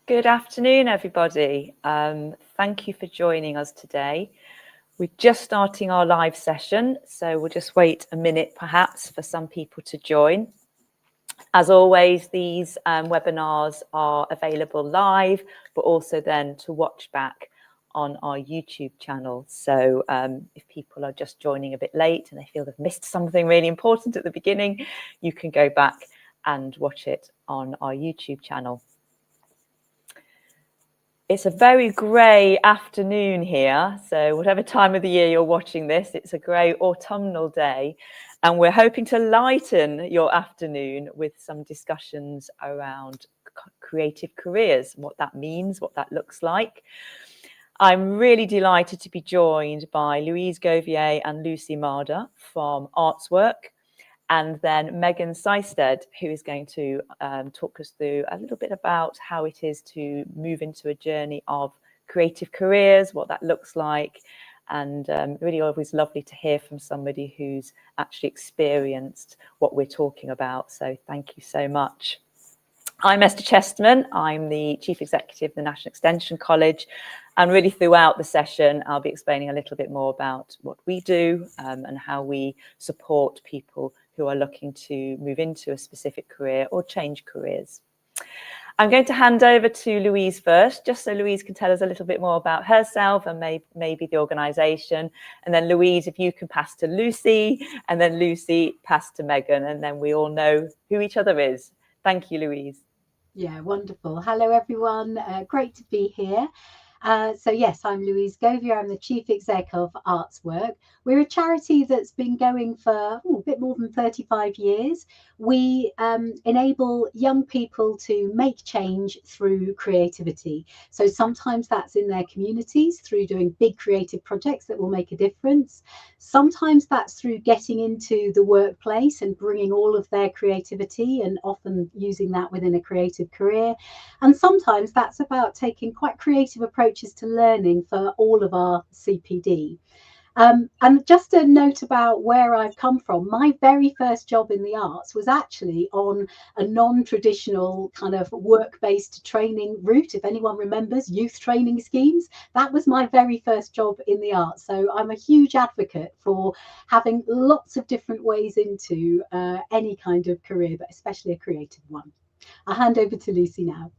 Good afternoon, everybody. Thank you for joining us today. We're just starting our live session, so we'll just wait a minute perhaps for some people to join. As always, these webinars are available live, but also then to watch back on our YouTube channel. So if people are just joining a bit late and they feel they've missed something really important at the beginning, you can go back and watch it on our YouTube channel. It's a very grey afternoon here, so whatever time of the year you're watching this, it's a grey autumnal day, and we're hoping to lighten your afternoon with some discussions around creative careers, what that means, what that looks like. I'm really delighted to be joined by Louise Gauvier and Lucy Marder from Artswork, and then Megan Seisted, who is going to talk us through a little bit about how it is to move into a journey of creative careers, what that looks like, and really always lovely to hear from somebody who's actually experienced what we're talking about. So thank you so much. I'm Esther Chesterman. I'm the Chief Executive of the National Extension College, and really throughout the session I'll be explaining a little bit more about what we do and how we support people who are looking to move into a specific career or change careers. I'm going to hand over to Louise first, just so Louise can tell us a little bit more about herself and maybe the organisation. And then Louise, if you can pass to Lucy, and then Lucy pass to Megan, and then we all know who each other is. Thank you, Louise. Yeah, wonderful. Hello, everyone. Great to be here. So yes, I'm Louise Gauvier. I'm the Chief Exec of Artswork. We're a charity that's been going for a bit more than 35 years. We enable young people to make change through creativity. So sometimes that's in their communities through doing big creative projects that will make a difference. Sometimes that's through getting into the workplace and bringing all of their creativity and often using that within a creative career. And sometimes that's about taking quite creative approaches to learning for all of our CPD. And just a note about where I've come from, my very first job in the arts was actually on a non-traditional kind of work-based training route. If anyone remembers youth training schemes, that was my very first job in the arts. So I'm a huge advocate for having lots of different ways into any kind of career, but especially a creative one. I'll hand over to Lucy now.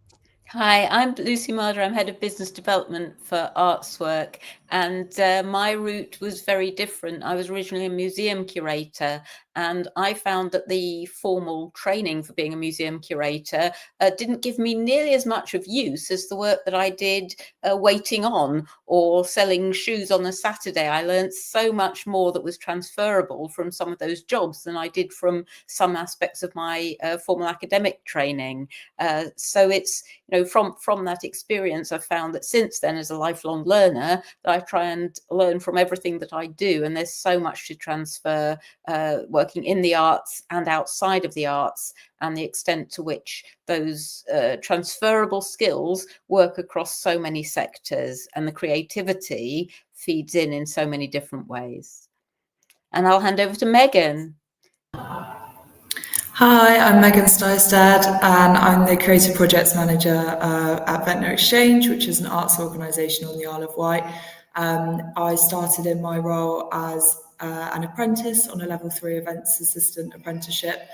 Hi, I'm Lucy Marder. I'm Head of Business Development for Artswork, and my route was very different. I was originally a museum curator, and I found that the formal training for being a museum curator didn't give me nearly as much of use as the work that I did waiting on or selling shoes on a Saturday. I learned so much more that was transferable from some of those jobs than I did from some aspects of my formal academic training. So it's, from that experience, I've found that since then, as a lifelong learner, that I try and learn from everything that I do. And there's so much to transfer working in the arts and outside of the arts, and the extent to which those transferable skills work across so many sectors, and the creativity feeds in so many different ways. And I'll hand over to Megan. Hi, I'm Megan Seisted, and I'm the Creative Projects Manager at Ventnor Exchange, which is an arts organisation on the Isle of Wight. I started in my role as an apprentice on a level 3 events assistant apprenticeship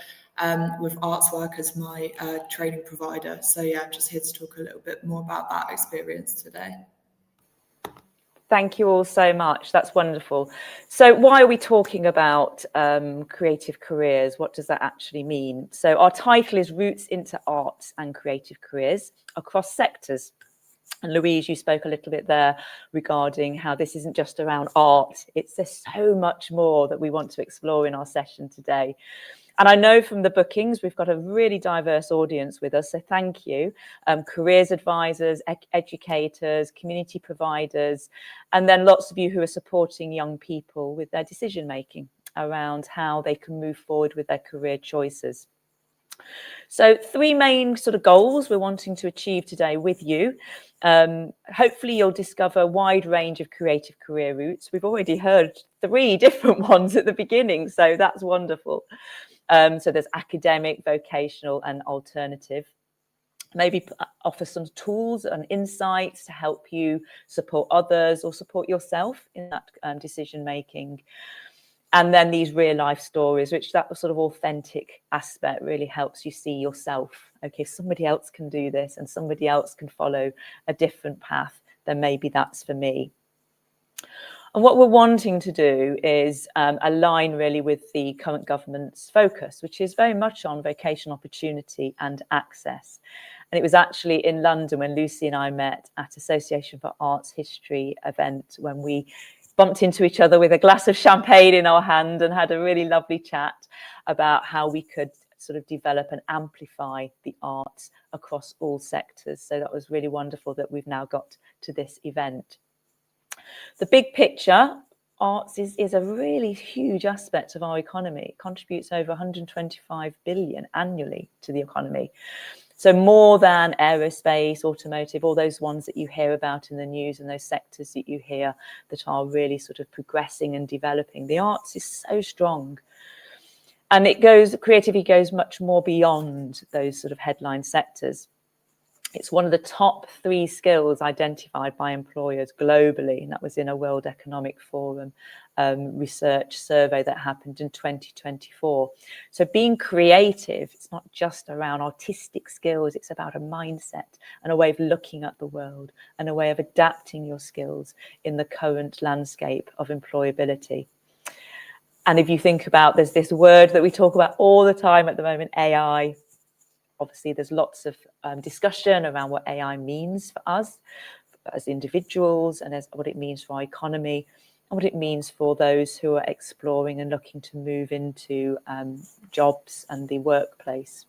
with Artswork as my training provider. So yeah, just here to talk a little bit more about that experience today. Thank you all so much. That's wonderful. So why are we talking about creative careers? What does that actually mean? So our title is Roots into Arts and Creative Careers Across Sectors. And Louise, you spoke a little bit there regarding how this isn't just around art. There's so much more that we want to explore in our session today. And I know from the bookings, we've got a really diverse audience with us, so thank you. Careers advisors, educators, community providers, and then lots of you who are supporting young people with their decision making around how they can move forward with their career choices. So 3 main sort of goals we're wanting to achieve today with you. Hopefully you'll discover a wide range of creative career routes. We've already heard 3 different ones at the beginning, so that's wonderful. So there's academic, vocational and alternative. maybe offer some tools and insights to help you support others or support yourself in that decision making. And then these real life stories, which that sort of authentic aspect really helps you see yourself. Okay, somebody else can do this and somebody else can follow a different path, then maybe that's for me. And what we're wanting to do is align really with the current government's focus, which is very much on vocational opportunity and access. And it was actually in London when Lucy and I met at Association for Arts History event, when we bumped into each other with a glass of champagne in our hand and had a really lovely chat about how we could sort of develop and amplify the arts across all sectors. So that was really wonderful that we've now got to this event. The big picture, arts is a really huge aspect of our economy. It contributes over 125 billion annually to the economy. So more than aerospace, automotive, all those ones that you hear about in the news and those sectors that you hear that are really sort of progressing and developing. The arts is so strong. And creativity goes much more beyond those sort of headline sectors. It's one of the top 3 skills identified by employers globally, and that was in a World Economic Forum research survey that happened in 2024. So being creative, it's not just around artistic skills, it's about a mindset and a way of looking at the world and a way of adapting your skills in the current landscape of employability. And if you think about, there's this word that we talk about all the time at the moment, AI. Obviously, there's lots of discussion around what AI means for us as individuals and as what it means for our economy and what it means for those who are exploring and looking to move into jobs and the workplace.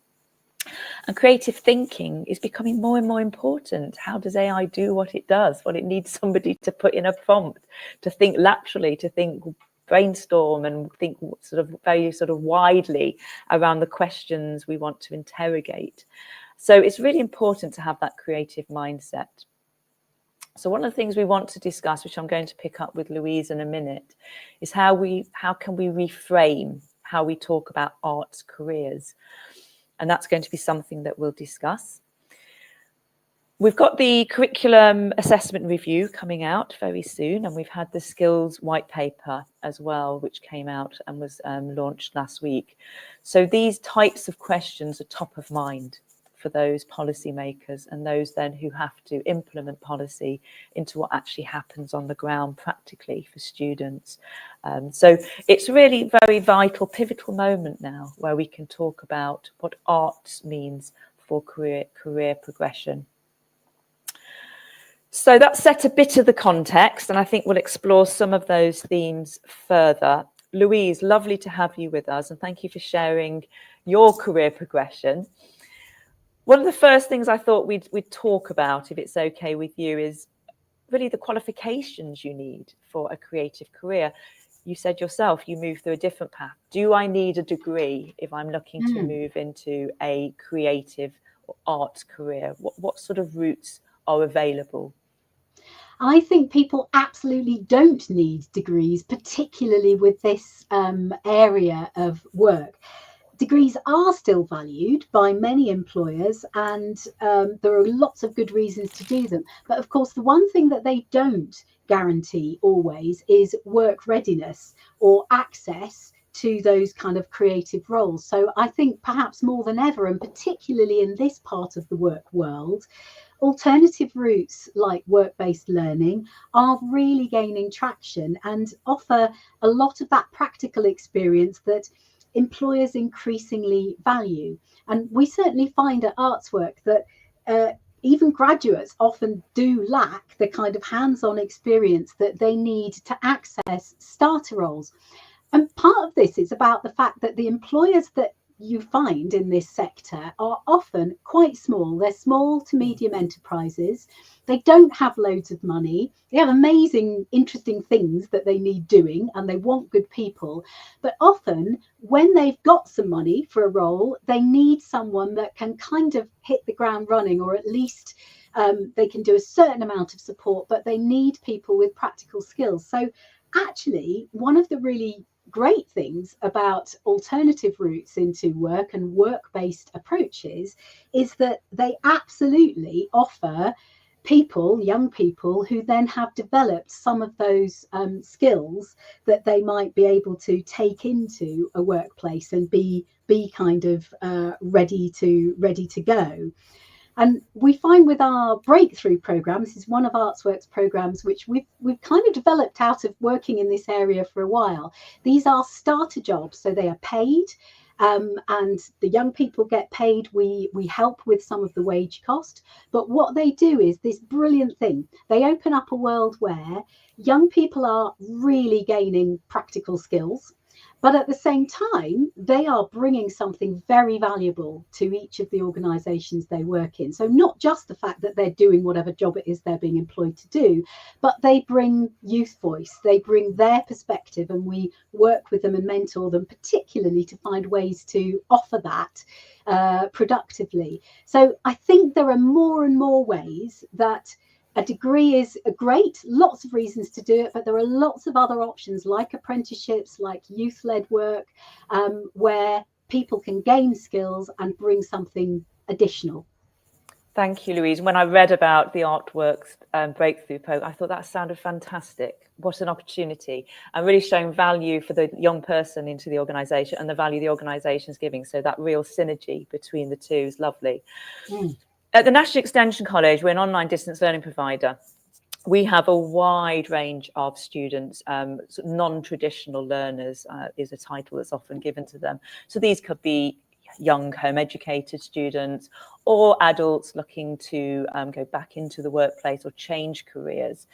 And creative thinking is becoming more and more important. How does AI do what it does? Well, it needs somebody to put in a prompt, to think laterally, to think brainstorm and think sort of very sort of widely around the questions we want to interrogate. So it's really important to have that creative mindset. So one of the things we want to discuss, which I'm going to pick up with Louise in a minute, is how can we reframe how we talk about arts careers. And that's going to be something that we'll discuss. We've got the curriculum assessment review coming out very soon, and we've had the skills white paper as well, which came out and was launched last week. So these types of questions are top of mind for those policymakers and those then who have to implement policy into what actually happens on the ground practically for students. So it's really very vital, pivotal moment now where we can talk about what arts means for career progression. So that set a bit of the context, and I think we'll explore some of those themes further. Louise, lovely to have you with us, and thank you for sharing your career progression. One of the first things I thought we'd talk about, if it's okay with you, is really the qualifications you need for a creative career. You said yourself, you moved through a different path. Do I need a degree if I'm looking to move into a creative or arts career? What sort of routes are available? I think people absolutely don't need degrees, particularly with this area of work. Degrees are still valued by many employers, and there are lots of good reasons to do them. But of course, the one thing that they don't guarantee always is work readiness or access to those kind of creative roles. So I think perhaps more than ever, and particularly in this part of the work world, alternative routes like work-based learning are really gaining traction and offer a lot of that practical experience that employers increasingly value. And we certainly find at Artswork that even graduates often do lack the kind of hands-on experience that they need to access starter roles. And part of this is about the fact that the employers that you find in this sector are often quite small. They're small to medium enterprises. They don't have loads of money. They have amazing, interesting things that they need doing, and they want good people. But often when they've got some money for a role, they need someone that can kind of hit the ground running, or at least they can do a certain amount of support, but they need people with practical skills. So actually, one of the really great things about alternative routes into work and work-based approaches is that they absolutely offer people, young people, who then have developed some of those skills that they might be able to take into a workplace and be kind of ready to go. And we find with our breakthrough program, this is one of Artswork's programs, which we've kind of developed out of working in this area for a while. These are starter jobs, so they are paid, and the young people get paid. We help with some of the wage cost, but what they do is this brilliant thing. They open up a world where young people are really gaining practical skills, but at the same time, they are bringing something very valuable to each of the organisations they work in. So not just the fact that they're doing whatever job it is they're being employed to do, but they bring youth voice, they bring their perspective, and we work with them and mentor them, particularly to find ways to offer that productively. So I think there are more and more ways that a degree is great, lots of reasons to do it, but there are lots of other options like apprenticeships, like youth-led work, where people can gain skills and bring something additional. Thank you, Louise. When I read about the Artworks breakthrough program, I thought that sounded fantastic. What an opportunity, and really showing value for the young person into the organisation and the value the organisation is giving. So that real synergy between the two is lovely. At the National Extension College, we're an online distance learning provider. We have a wide range of students, non-traditional learners is a title that's often given to them. So these could be young home educated students or adults looking to go back into the workplace or change careers.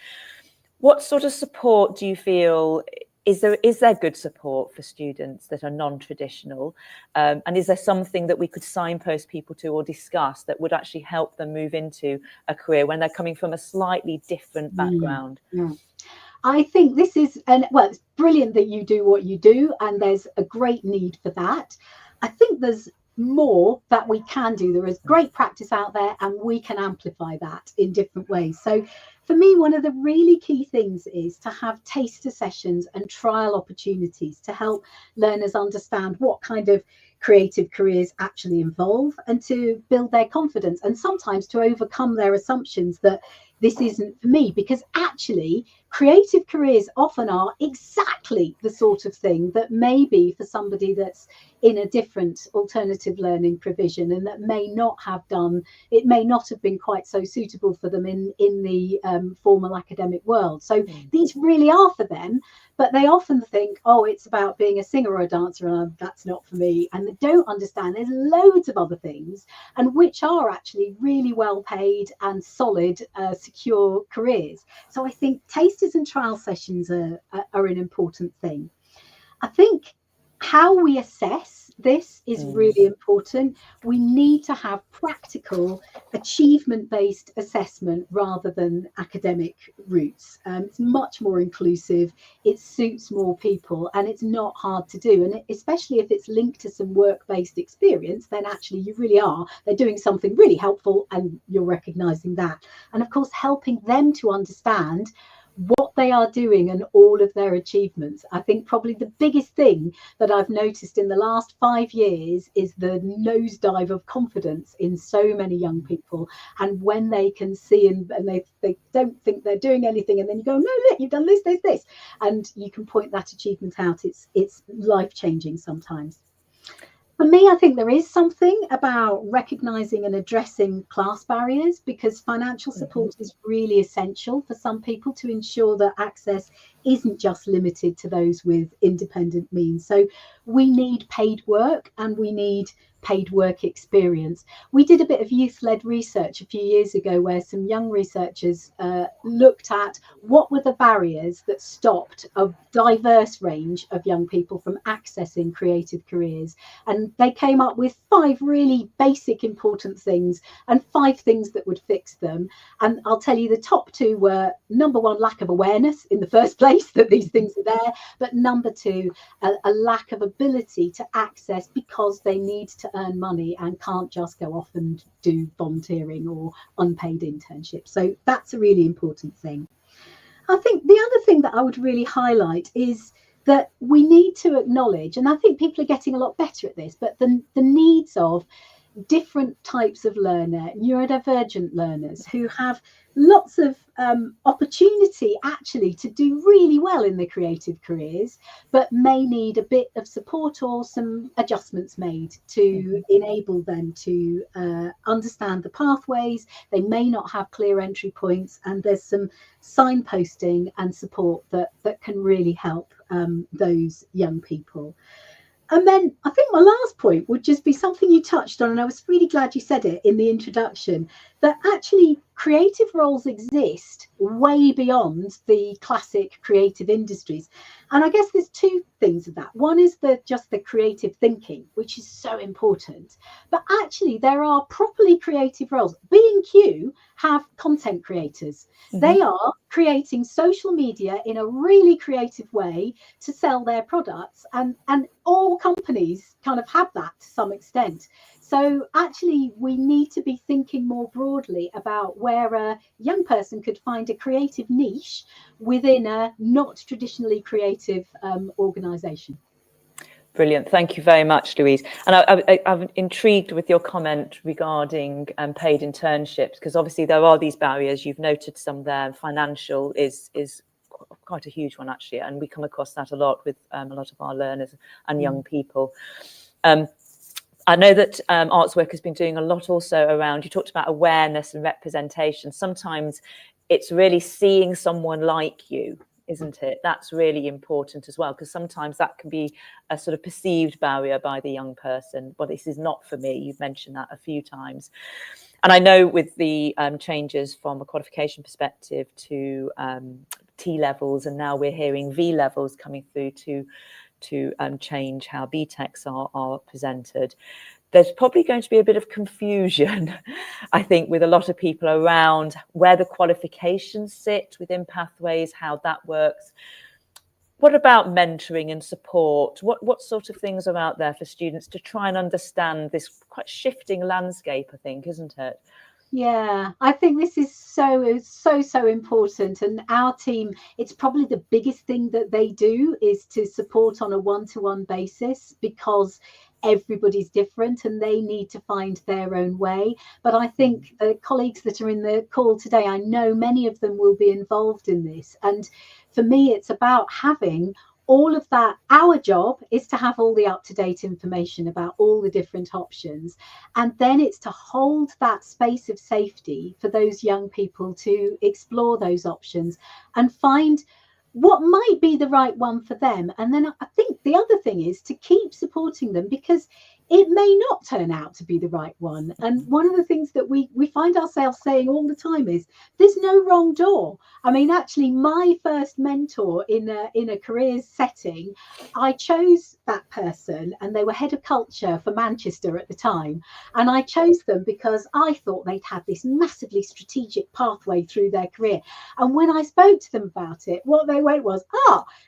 What sort of support do you feel is there good support for students that are non-traditional? And is there something that we could signpost people to or discuss that would actually help them move into a career when they're coming from a slightly different background? I think this is, it's brilliant that you do what you do, and there's a great need for that. I think there's more that we can do. There is great practice out there, and we can amplify that in different ways. So for me, one of the really key things is to have taster sessions and trial opportunities to help learners understand what kind of creative careers actually involve, and to build their confidence, and sometimes to overcome their assumptions that this isn't for me, because actually creative careers often are exactly the sort of thing that may be for somebody that's in a different alternative learning provision, and that may not have been quite so suitable for them in the formal academic world. So these really are for them, but they often think, oh, it's about being a singer or a dancer, and that's not for me. And they don't understand there's loads of other things, and which are actually really well paid and solid, secure careers. So I think tasters and trial sessions are an important thing. I think how we assess this is really important. We need to have practical, achievement-based assessment rather than academic routes. It's much more inclusive, it suits more people, and it's not hard to do. And especially if it's linked to some work-based experience, then actually they're doing something really helpful, and you're recognising that. And of course, helping them to understand what they are doing and all of their achievements. I think probably the biggest thing that I've noticed in the last 5 years is the nosedive of confidence in so many young people. And when they can see and they don't think they're doing anything, and then you go, no, look, you've done this, and you can point that achievement out. It's life-changing sometimes. For me, I think there is something about recognising and addressing class barriers, because financial support is really essential for some people to ensure that access isn't just limited to those with independent means. So we need paid work, and we need paid work experience. We did a bit of youth-led research a few years ago where some young researchers looked at what were the barriers that stopped a diverse range of young people from accessing creative careers, and they came up with 5 really basic important things and 5 things that would fix them. And I'll tell you, the top 2 were, number 1, lack of awareness in the first place that these things are there, but number 2, a lack of ability to access because they need to earn money and can't just go off and do volunteering or unpaid internships. So that's a really important thing. I think the other thing that I would really highlight is that we need to acknowledge, and I think people are getting a lot better at this, but the needs of different types of learner, neurodivergent learners who have lots of opportunity actually to do really well in their creative careers, but may need a bit of support or some adjustments made to enable them to understand the pathways. They may not have clear entry points, and there's some signposting and support that can really help those young people. And then I think my last point would just be something you touched on, and I was really glad you said it in the introduction, that actually creative roles exist way beyond the classic creative industries. And I guess there's two things of that. One is just the creative thinking, which is so important. But actually, there are properly creative roles. B&Q have content creators. They are creating social media in a really creative way to sell their products. And all companies kind of have that to some extent. So actually, we need to be thinking more broadly about where a young person could find a creative niche within a not traditionally creative organisation. Brilliant. Thank you very much, Louise. And I'm intrigued with your comment regarding paid internships, because obviously there are these barriers. You've noted some there. Financial is quite a huge one, actually, and we come across that a lot with a lot of our learners and young people. I know that Artswork has been doing a lot also around, you talked about awareness and representation. Sometimes it's really seeing someone like you, isn't it? That's really important as well, because sometimes that can be a sort of perceived barrier by the young person. Well, this is not for me. You've mentioned that a few times. And I know with the changes from a qualification perspective to T levels, and now we're hearing V levels coming through to change how BTECs are presented. There's probably going to be a bit of confusion, I think, with a lot of people around where the qualifications sit within pathways, how that works. What about mentoring and support? What sort of things are out there for students to try and understand this quite shifting landscape, I think, isn't it? Yeah, I think this is so important. And our team, it's probably the biggest thing that they do is to support on a one-to-one basis, because everybody's different and they need to find their own way. But I think the colleagues that are in the call today, I know many of them will be involved in this. And for me, it's about having all of that. Our job is to have all the up-to-date information about all the different options, and then it's to hold that space of safety for those young people to explore those options and find what might be the right one for them. And then I think the other thing is to keep supporting them, because it may not turn out to be the right one. And one of the things that we find ourselves saying all the time is there's no wrong door. I mean, actually, my first mentor in a careers setting, I chose that person, and they were head of culture for Manchester at the time. And I chose them because I thought they'd had this massively strategic pathway through their career. And when I spoke to them about it, what they went was,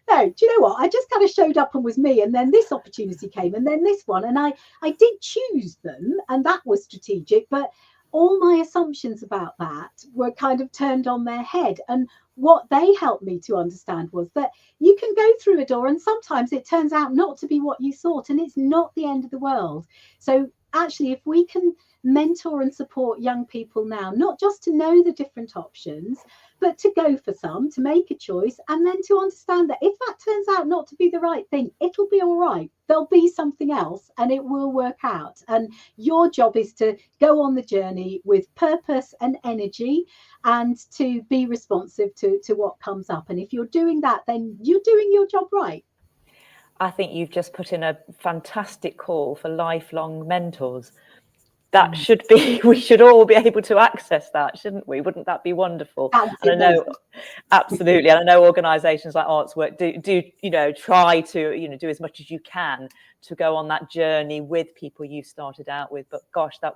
no, do you know what? I just kind of showed up and was me. And then this opportunity came, and then this one. And I did choose them, and that was strategic, but all my assumptions about that were kind of turned on their head. And what they helped me to understand was that you can go through a door and sometimes it turns out not to be what you thought, and it's not the end of the world. So actually, if we can mentor and support young people now, not just to know the different options, but to go for some, to make a choice, and then to understand that if that turns out not to be the right thing, it'll be all right. There'll be something else and it will work out. And your job is to go on the journey with purpose and energy, and to be responsive to what comes up. And if you're doing that, then you're doing your job right. I think you've just put in a fantastic call for lifelong mentors. That should be, we should all be able to access that, shouldn't we? Wouldn't that be wonderful? And I know, absolutely. And I know organisations like Artswork do try to, do as much as you can to go on that journey with people you started out with. But gosh, I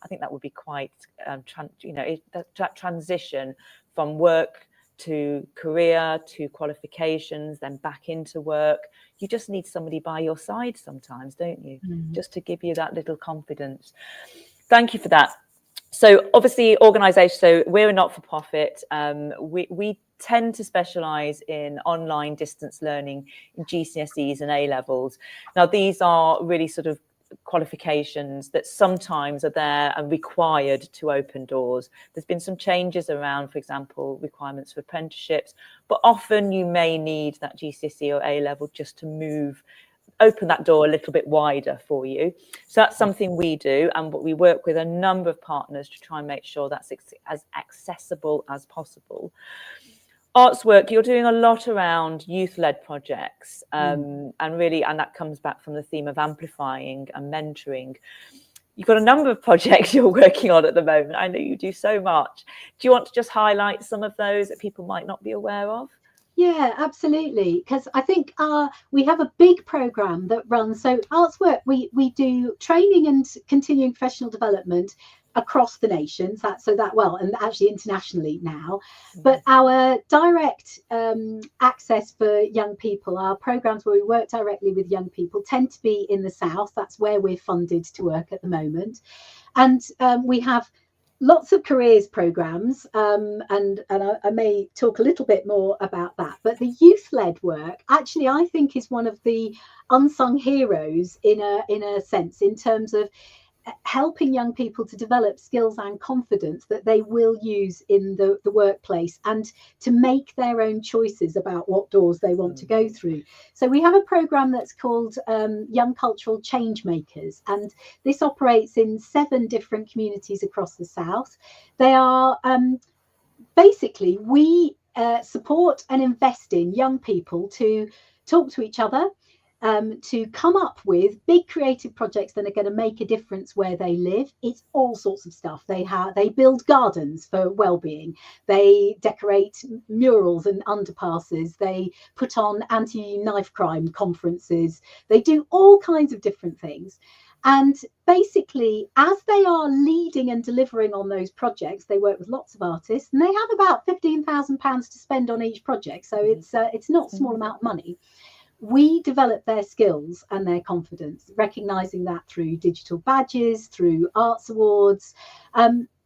think that would be quite, that transition from work to career to qualifications, then back into work. You just need somebody by your side sometimes, don't you? Just to give you that little confidence. Thank you for that. So obviously organisations, so we're a not-for-profit. We tend to specialise in online distance learning in GCSEs and A-levels. Now, these are really sort of qualifications that sometimes are there and required to open doors. There's been some changes around, for example, requirements for apprenticeships, but often you may need that GCSE or A-level just to open that door a little bit wider for you. So that's something we do, and we work with a number of partners to try and make sure that's as accessible as possible. Artswork, you're doing a lot around youth-led projects, and that comes back from the theme of amplifying and mentoring. You've got a number of projects you're working on at the moment. I know you do so much. Do you want to just highlight some of those that people might not be aware of? Yeah, absolutely. Because I think we have a big program that runs. So Artswork, we do training and continuing professional development across the nations, and actually internationally now. But our direct access for young people, our programs where we work directly with young people, tend to be in the south. That's where we're funded to work at the moment. And we have lots of careers programs, and I may talk a little bit more about that. But the youth-led work, actually, I think is one of the unsung heroes in a sense, in terms of helping young people to develop skills and confidence that they will use in the workplace, and to make their own choices about what doors they want to go through. So we have a program that's called Young Cultural Change Makers, and this operates in 7 different communities across the south. They are basically, we support and invest in young people to talk to each other, to come up with big creative projects that are going to make a difference where they live. It's all sorts of stuff. They build gardens for well-being. They decorate murals and underpasses. They put on anti-knife crime conferences. They do all kinds of different things. And basically, as they are leading and delivering on those projects, they work with lots of artists, and they have about £15,000 to spend on each project. So it's not a small amount of money. We develop their skills and their confidence, recognizing that through digital badges, through arts awards,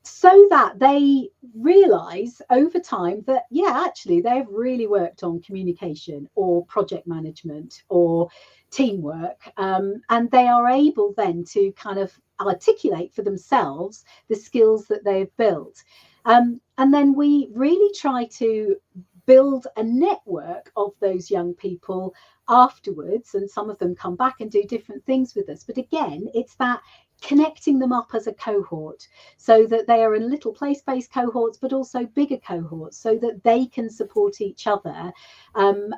so that they realize over time that, yeah, actually, they've really worked on communication or project management or teamwork, and they are able then to kind of articulate for themselves the skills that they've built. And then we really try to build a network of those young people afterwards, and some of them come back and do different things with us. But again, it's that connecting them up as a cohort, so that they are in little place-based cohorts, but also bigger cohorts, so that they can support each other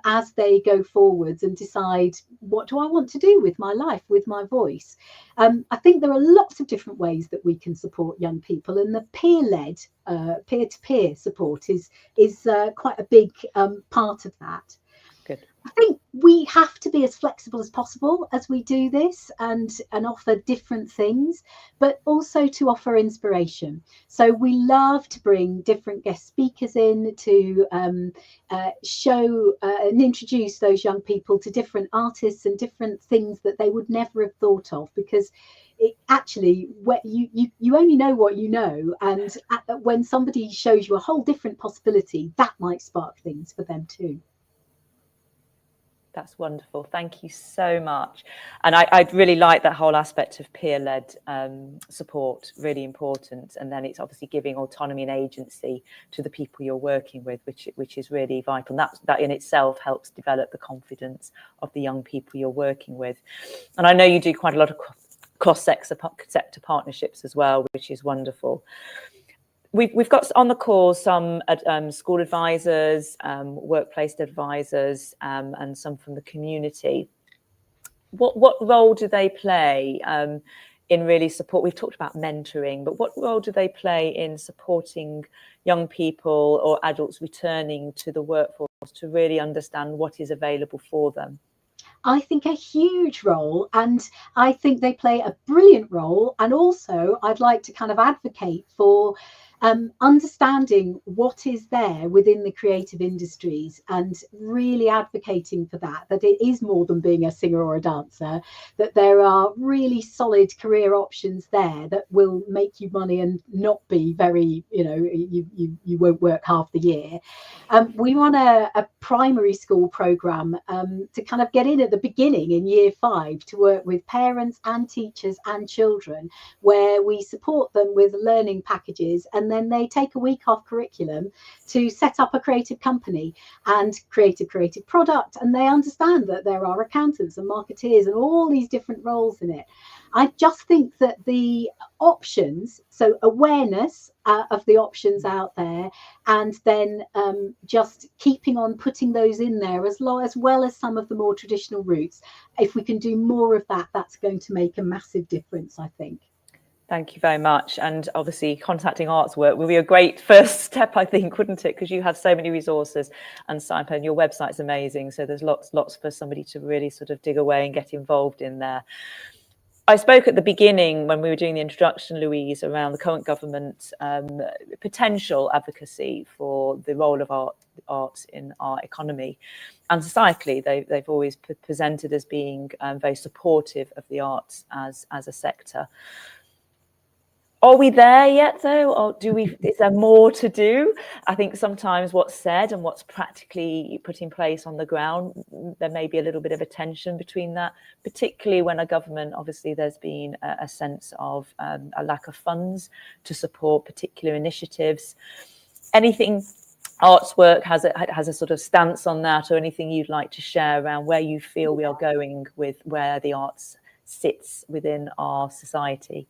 as they go forwards and decide, what do I want to do with my life, with my voice? I think there are lots of different ways that we can support young people, and the peer-led, peer-to-peer support is quite a big part of that. Good. I think we have to be as flexible as possible as we do this, and offer different things, but also to offer inspiration. So we love to bring different guest speakers in to show and introduce those young people to different artists and different things that they would never have thought of, because it actually, you only know what you know, and when somebody shows you a whole different possibility, that might spark things for them too. That's wonderful. Thank you so much. And I really like that whole aspect of peer-led support, really important. And then it's obviously giving autonomy and agency to the people you're working with, which is really vital. And that in itself helps develop the confidence of the young people you're working with. And I know you do quite a lot of cross-sector partnerships as well, which is wonderful. We've got on the call some school advisors, workplace advisors, and some from the community. What role do they play in really support? We've talked about mentoring, but what role do they play in supporting young people or adults returning to the workforce to really understand what is available for them? I think a huge role, and I think they play a brilliant role. And also, I'd like to kind of advocate for understanding what is there within the creative industries and really advocating for that it is more than being a singer or a dancer, that there are really solid career options there that will make you money and not be very, you won't work half the year. We run a primary school program to kind of get in at the beginning in year 5 to work with parents and teachers and children, where we support them with learning packages, and then they take a week off curriculum to set up a creative company and create a creative product, and they understand that there are accountants and marketeers and all these different roles in it. I just think that the options, so awareness of the options out there, and then just keeping on putting those in there as well as some of the more traditional routes. If we can do more of that, that's going to make a massive difference, I think. Thank you very much. And obviously contacting Artswork will be a great first step, I think, wouldn't it? Because you have so many resources and signposts, and your website's amazing. So there's lots for somebody to really sort of dig away and get involved in there. I spoke at the beginning when we were doing the introduction, Louise, around the current government potential advocacy for the role of art in our economy. And societally, they've always presented as being very supportive of the arts as a sector. Are we there yet, though, or is there more to do? I think sometimes what's said and what's practically put in place on the ground, there may be a little bit of a tension between that, particularly when a government, obviously, there's been a sense of a lack of funds to support particular initiatives. Anything Artswork has a sort of stance on that, or anything you'd like to share around where you feel we are going with where the arts sits within our society?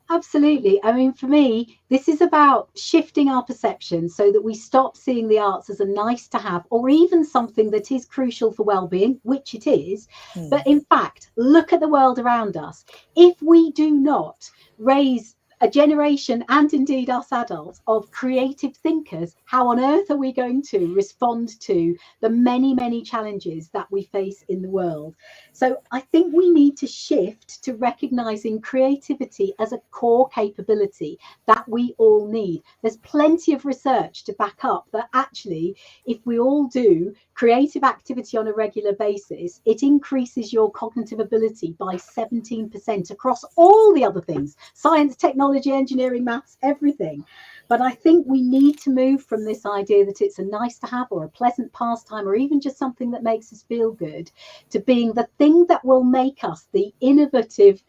Absolutely. I mean, for me, this is about shifting our perception so that we stop seeing the arts as a nice to have, or even something that is crucial for well-being, which it is. But in fact, look at the world around us. If we do not raise a generation, and indeed us adults, of creative thinkers, how on earth are we going to respond to the many, many challenges that we face in the world? So I think we need to shift to recognizing creativity as a core capability that we all need. There's plenty of research to back up that actually, if we all do creative activity on a regular basis, it increases your cognitive ability by 17% across all the other things: science, technology, engineering, maths, everything. But I think we need to move from this idea that it's a nice to have or a pleasant pastime or even just something that makes us feel good, to being the thing that will make us the innovative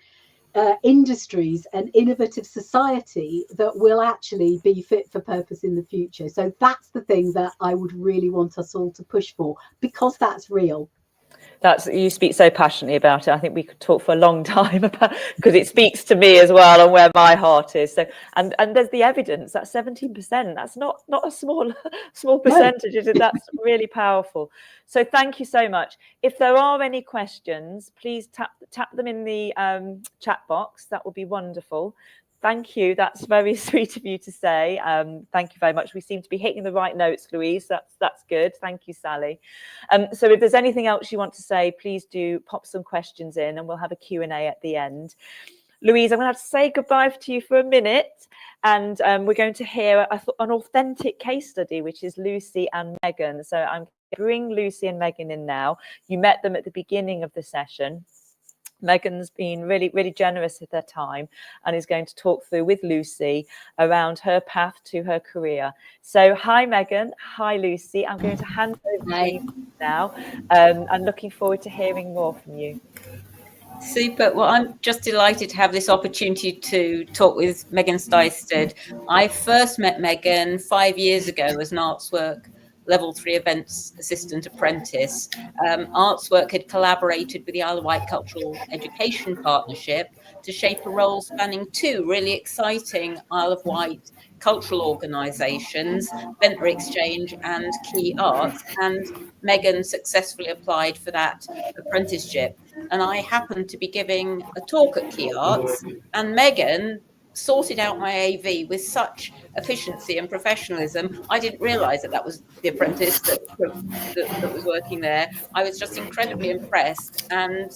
industries and innovative society that will actually be fit for purpose in the future. So that's the thing that I would really want us all to push for, because that's real. You speak so passionately about it. I think we could talk for a long time about, because it speaks to me as well and where my heart is. So and there's the evidence that 17%. That's not a small percentage. No. That's really powerful. So thank you so much. If there are any questions, please tap them in the chat box. That would be wonderful. Thank you. That's very sweet of you to say. Thank you very much. We seem to be hitting the right notes, Louise. That's good. Thank you, Sally. So if there's anything else you want to say, please do pop some questions in and we'll have a Q&A at the end. Louise, I'm going to have to say goodbye to you for a minute. And we're going to hear an authentic case study, which is Lucy and Megan. So I'm going to bring Lucy and Megan in now. You met them at the beginning of the session. Megan's been really, really generous with her time and is going to talk through with Lucy around her path to her career. So hi, Megan. Hi, Lucy. I'm going to hand over to you now. I'm looking forward to hearing more from you. Super. Well, I'm just delighted to have this opportunity to talk with Megan Stysted. I first met Megan 5 years ago as an Artswork Level 3 Events Assistant Apprentice. Artswork had collaborated with the Isle of Wight Cultural Education Partnership to shape a role spanning 2 really exciting Isle of Wight cultural organisations, Ventnor Exchange and Key Arts, and Megan successfully applied for that apprenticeship. And I happened to be giving a talk at Key Arts, and Megan sorted out my AV with such efficiency and professionalism. I didn't realise that was the apprentice that was working there. I was just incredibly impressed, and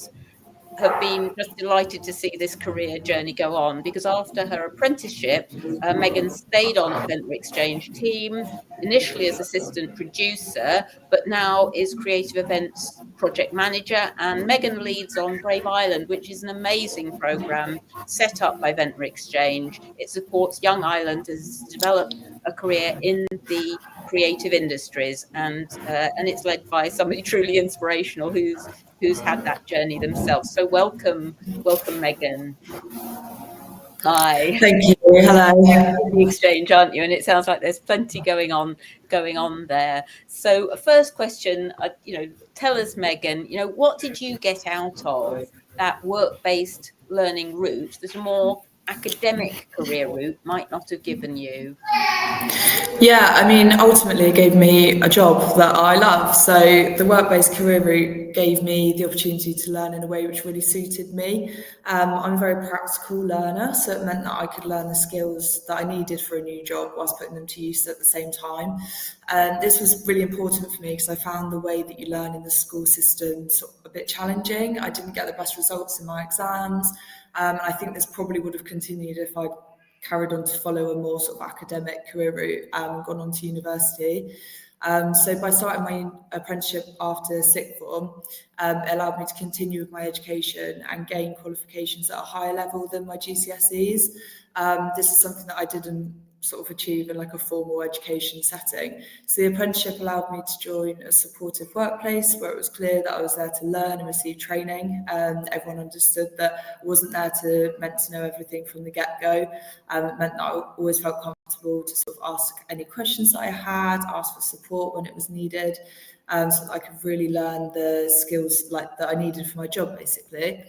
have been just delighted to see this career journey go on, because after her apprenticeship, Megan stayed on at Ventnor Exchange team, initially as assistant producer, but now is creative events project manager. And Megan leads on Brave Island, which is an amazing programme set up by Ventnor Exchange. It supports young islanders to develop a career in the creative industries, and it's led by somebody truly inspirational who's had that journey themselves. So welcome, Megan. Hi. Thank you. Hello. The exchange, aren't you? And it sounds like there's plenty going on there. So first question, tell us, Megan, what did you get out of that work-based learning route that a more academic career route might not have given you? Yeah, I mean, ultimately it gave me a job that I love. So the work-based career route gave me the opportunity to learn in a way which really suited me. I'm a very practical learner, so it meant that I could learn the skills that I needed for a new job whilst putting them to use at the same time. And this was really important for me because I found the way that you learn in the school system sort of a bit challenging. I didn't get the best results in my exams. And I think this probably would have continued if I'd carried on to follow a more sort of academic career route and gone on to university. So by starting my apprenticeship after sixth form, it allowed me to continue with my education and gain qualifications at a higher level than my GCSEs. This is something that I didn't sort of achieve in like a formal education setting. So the apprenticeship allowed me to join a supportive workplace where it was clear that I was there to learn and receive training. Everyone understood that I wasn't there meant to know everything from the get-go. It meant that I always felt comfortable to sort of ask any questions that I had, ask for support when it was needed, so that I could really learn the skills that I needed for my job, basically.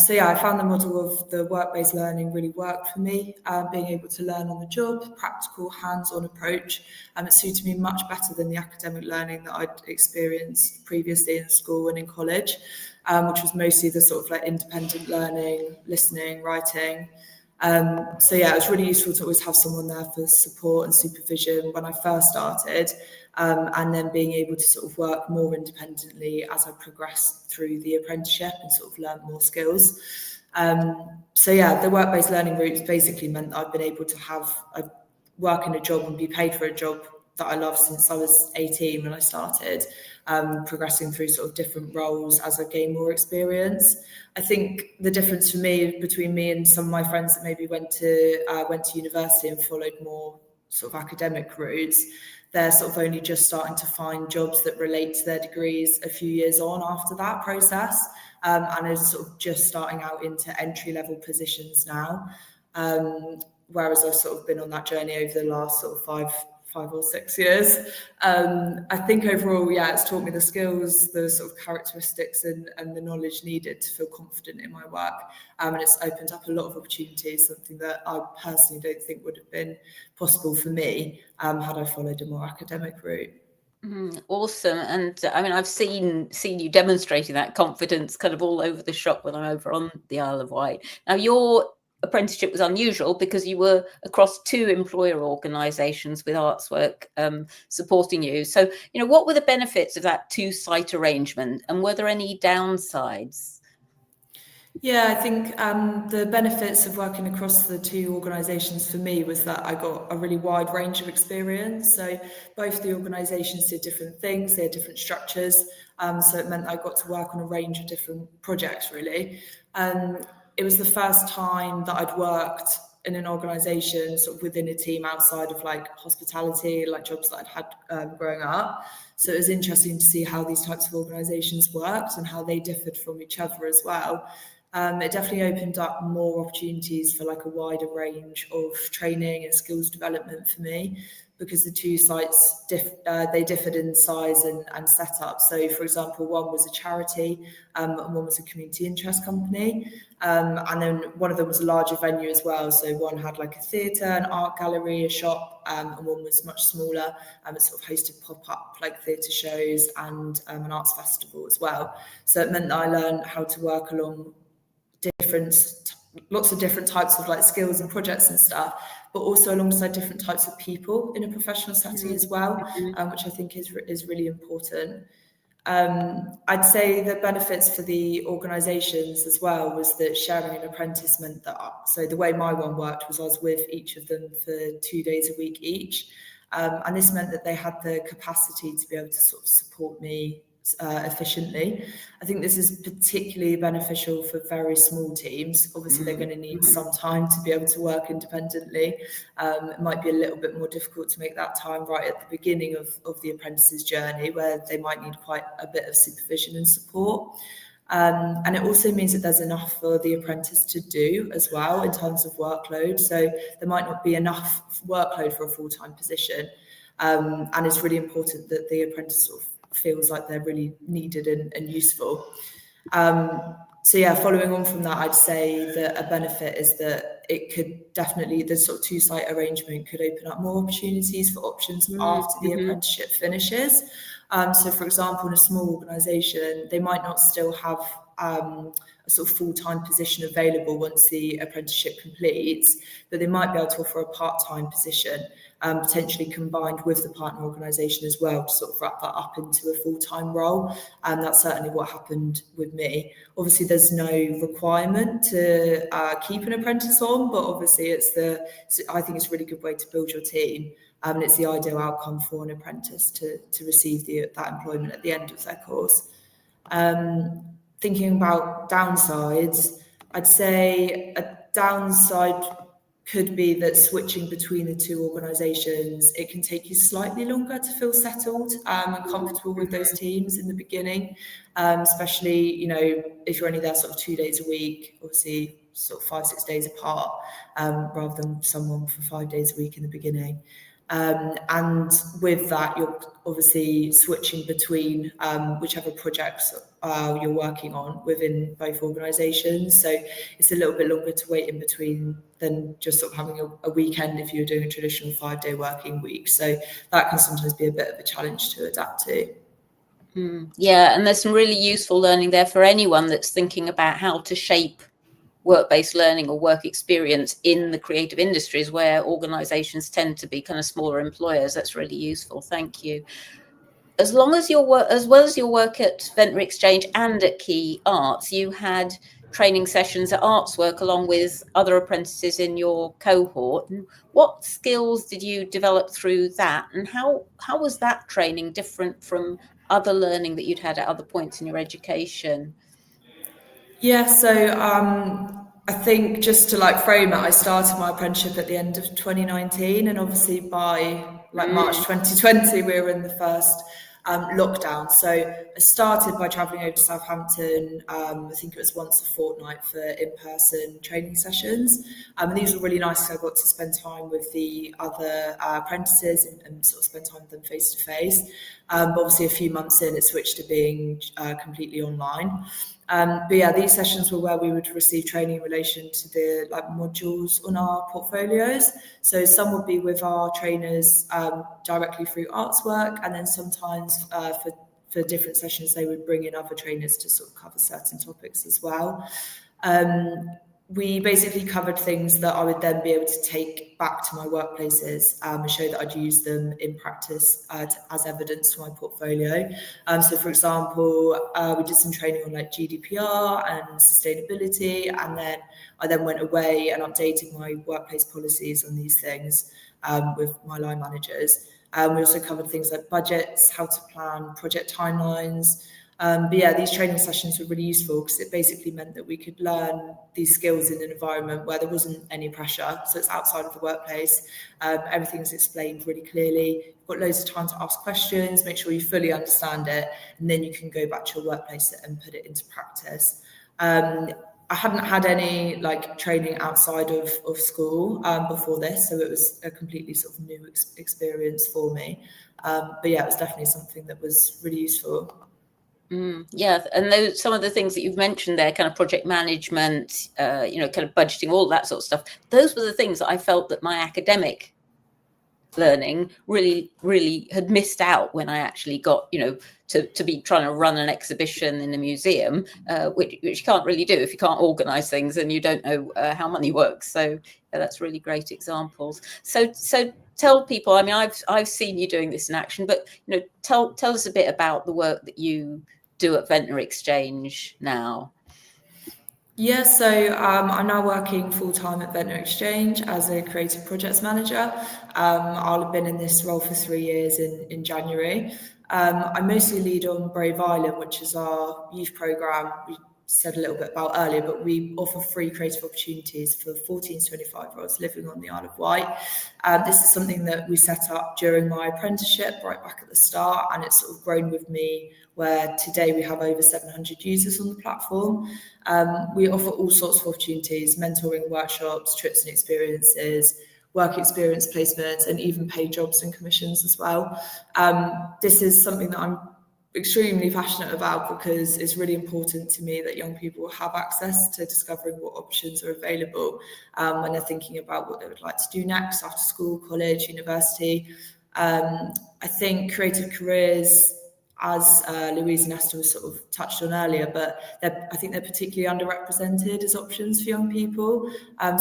So yeah, I found the model of the work-based learning really worked for me, being able to learn on the job, practical, hands-on approach. It suited me much better than the academic learning that I'd experienced previously in school and in college, which was mostly the sort of independent learning, listening, writing. So yeah, it was really useful to always have someone there for support and supervision when I first started, and then being able to sort of work more independently as I progressed through the apprenticeship and sort of learn more skills. So yeah, the work-based learning route basically meant that I've been able to work in a job and be paid for a job that I love since I was 18 when I started, progressing through sort of different roles as I gain more experience. I think the difference for me between me and some of my friends that maybe went to university and followed more sort of academic routes, they're sort of only just starting to find jobs that relate to their degrees a few years on after that process, and are sort of just starting out into entry-level positions now. Whereas I've sort of been on that journey over the last sort of five or 6 years. I think overall, yeah, it's taught me the skills, the sort of characteristics and the knowledge needed to feel confident in my work. And it's opened up a lot of opportunities, something that I personally don't think would have been possible for me had I followed a more academic route. Awesome. And I mean, I've seen you demonstrating that confidence kind of all over the shop when I'm over on the Isle of Wight. Now, your apprenticeship was unusual because you were across 2 employer organisations with Artswork supporting you. So, what were the benefits of that 2-site arrangement, and were there any downsides? Yeah, I think the benefits of working across the 2 organisations for me was that I got a really wide range of experience. So both the organisations did different things, they had different structures. So it meant I got to work on a range of different projects, really. It was the first time that I'd worked in an organisation sort of within a team outside of hospitality, jobs that I'd had growing up. So it was interesting to see how these types of organisations worked and how they differed from each other as well. It definitely opened up more opportunities for a wider range of training and skills development for me, because the 2 sites they differed in size and setup. So, for example, one was a charity and one was a community interest company, and then one of them was a larger venue as well. So one had a theatre, an art gallery, a shop, and one was much smaller. It sort of hosted pop-up theatre shows and an arts festival as well. So it meant that I learned how to work along lots of different types of skills and projects and stuff, but also alongside different types of people in a professional setting as well, which I think is really important. I'd say the benefits for the organisations as well was that sharing an apprentice meant that, so the way my one worked was I was with each of them for 2 days a week each. And this meant that they had the capacity to be able to sort of support me efficiently. I think this is particularly beneficial for very small teams. Obviously, they're going to need some time to be able to work independently. It might be a little bit more difficult to make that time right at the beginning of the apprentice's journey, where they might need quite a bit of supervision and support. And it also means that there's enough for the apprentice to do as well in terms of workload. So there might not be enough workload for a full-time position. And it's really important that the apprentice sort of feels like they're really needed and useful. So yeah, following on from that, I'd say that a benefit is that it could definitely, the sort of 2-site arrangement could open up more opportunities for options after the apprenticeship finishes. So for example, in a small organisation, they might not still have a sort of full-time position available once the apprenticeship completes, but they might be able to offer a part-time position, potentially combined with the partner organisation as well, to sort of wrap that up into a full-time role. And that's certainly what happened with me. Obviously, there's no requirement to keep an apprentice on, but obviously I think it's a really good way to build your team. And it's the ideal outcome for an apprentice to receive that employment at the end of their course. Thinking about downsides, I'd say a downside could be that switching between the two organisations, it can take you slightly longer to feel settled and comfortable with those teams in the beginning, especially, you know, if you're only there sort of 2 days a week, obviously sort of 5-6 days apart, rather than someone for 5 days a week in the beginning. And with that, you're obviously switching between whichever projects you're working on within both organisations. So it's a little bit longer to wait in between than just sort of having a weekend if you're doing a traditional 5-day working week. So that can sometimes be a bit of a challenge to adapt to. Yeah, and there's some really useful learning there for anyone that's thinking about how to shape work-based learning or work experience in the creative industries where organizations tend to be kind of smaller employers. That's really useful. Thank you. As well as your work at Ventnor Exchange and at Key Arts, you had training sessions at Artswork along with other apprentices in your cohort. What skills did you develop through that, and how was that training different from other learning that you'd had at other points in your education? Yeah, so I think just to frame it, I started my apprenticeship at the end of 2019, and obviously by March 2020 we were in the first lockdown. So I started by travelling over to Southampton. I think it was once a fortnight for in-person training sessions, and these were really nice because I got to spend time with the other apprentices and sort of spend time with them face to face. But obviously a few months in, it switched to being completely online. But yeah, these sessions were where we would receive training in relation to the modules on our portfolios. So some would be with our trainers directly through Artswork, and then sometimes for different sessions they would bring in other trainers to sort of cover certain topics as well. We basically covered things that I would then be able to take back to my workplaces and show that I'd use them in practice as evidence for my portfolio. So, for example, we did some training on GDPR and sustainability, and then I went away and updated my workplace policies on these things with my line managers. We also covered things like budgets, how to plan project timelines. But yeah, these training sessions were really useful because it basically meant that we could learn these skills in an environment where there wasn't any pressure. So it's outside of the workplace. Everything's explained really clearly. You've got loads of time to ask questions, make sure you fully understand it, and then you can go back to your workplace and put it into practice. I hadn't had any training outside of school before this, so it was a completely sort of new experience for me. But yeah, it was definitely something that was really useful. Yeah, and some of the things that you've mentioned there, kind of project management, kind of budgeting, all that sort of stuff. Those were the things that I felt that my academic learning really had missed out when I actually got, to be trying to run an exhibition in a museum, which you can't really do if you can't organise things and you don't know how money works. So that's really great examples. So tell people, I mean, I've seen you doing this in action, but tell us a bit about the work that you do at Ventnor Exchange now. Yeah, so I'm now working full-time at Ventnor Exchange as a creative projects manager. I'll have been in this role for 3 years in January. I mostly lead on Brave Island, which is our youth programme we said a little bit about earlier, but we offer free creative opportunities for 14 to 25-year-olds living on the Isle of Wight. This is something that we set up during my apprenticeship right back at the start, and it's sort of grown with me, where today we have over 700 users on the platform. We offer all sorts of opportunities: mentoring, workshops, trips and experiences, work experience placements, and even paid jobs and commissions as well. This is something that I'm extremely passionate about, because it's really important to me that young people have access to discovering what options are available when they're thinking about what they would like to do next after school, college, university. I think creative careers, as Louise and Esther was sort of touched on earlier, but I think they're particularly underrepresented as options for young people.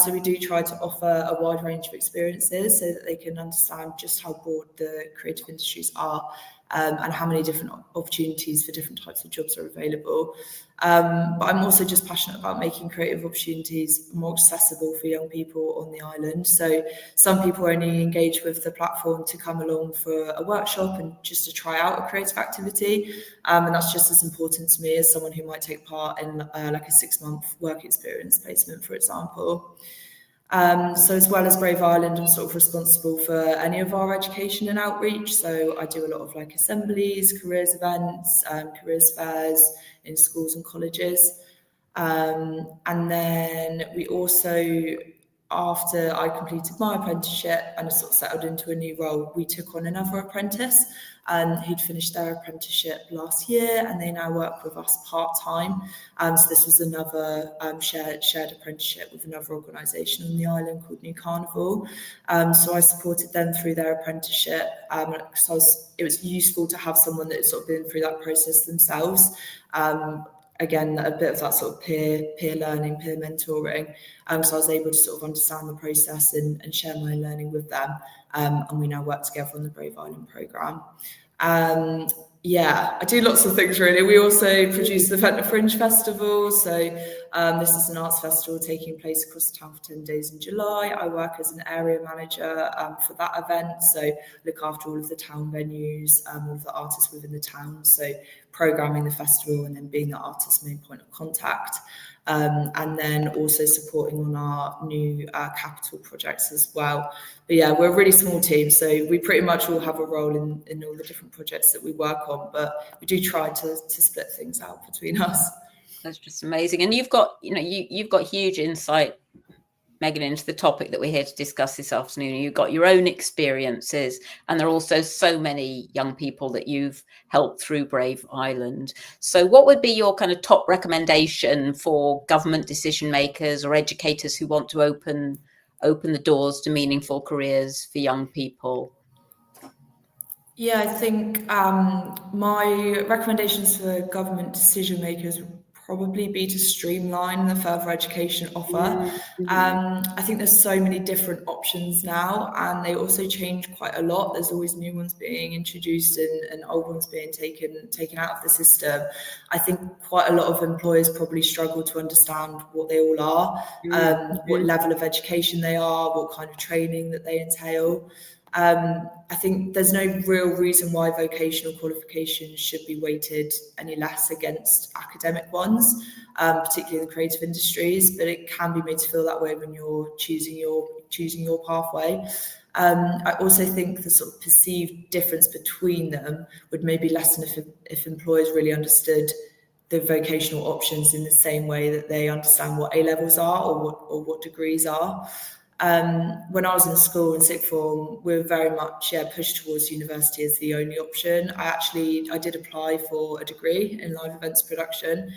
So we do try to offer a wide range of experiences so that they can understand just how broad the creative industries are, and how many different opportunities for different types of jobs are available. But I'm also just passionate about making creative opportunities more accessible for young people on the island. So some people only engage with the platform to come along for a workshop and just to try out a creative activity. And that's just as important to me as someone who might take part in like a 6-month work experience placement, for example. So as well as Brave Island, I'm sort of responsible for any of our education and outreach. So I do a lot of like assemblies, careers events, careers fairs in schools and colleges. And then we also, after I completed my apprenticeship and sort of settled into a new role, we took on another apprentice who'd finished their apprenticeship last year, and they now work with us part-time. So this was another shared apprenticeship with another organisation on the island called New Carnival. So I supported them through their apprenticeship. So it was useful to have someone that had sort of been through that process themselves. Again, a bit of that sort of peer learning, peer mentoring. So I was able to sort of understand the process and share my learning with them. And we now work together on the Brave Island programme. I do lots of things really. We also produce the Ventnor Fringe Festival. So this is an arts festival taking place across the town for 10 days in July. I work as an area manager for that event. So look after all of the town venues, all of the artists within the town. So programming the festival and then being the artist's main point of contact. And then also supporting on our new capital projects as well. But yeah, we're a really small team, so we pretty much all have a role in all the different projects that we work on, but we do try to split things out between us. That's just amazing. And you've got huge insight, Megan, into the topic that we're here to discuss this afternoon. You've got your own experiences, and there are also so many young people that you've helped through Brave Island. So what would be your kind of top recommendation for government decision makers or educators who want to open the doors to meaningful careers for young people? Yeah, I think my recommendations for government decision makers would probably be to streamline the further education offer. I think there's so many different options now, and they also change quite a lot. There's always new ones being introduced and old ones being taken out of the system. I think quite a lot of employers probably struggle to understand what they all are, what level of education they are, what kind of training that they entail. I think there's no real reason why vocational qualifications should be weighted any less against academic ones, particularly in the creative industries, but it can be made to feel that way when you're choosing your pathway. I also think the sort of perceived difference between them would maybe lessen if employers really understood the vocational options in the same way that they understand what A-levels are or what degrees are. When I was in school in sixth form, we were very much pushed towards university as the only option. I did apply for a degree in live events production,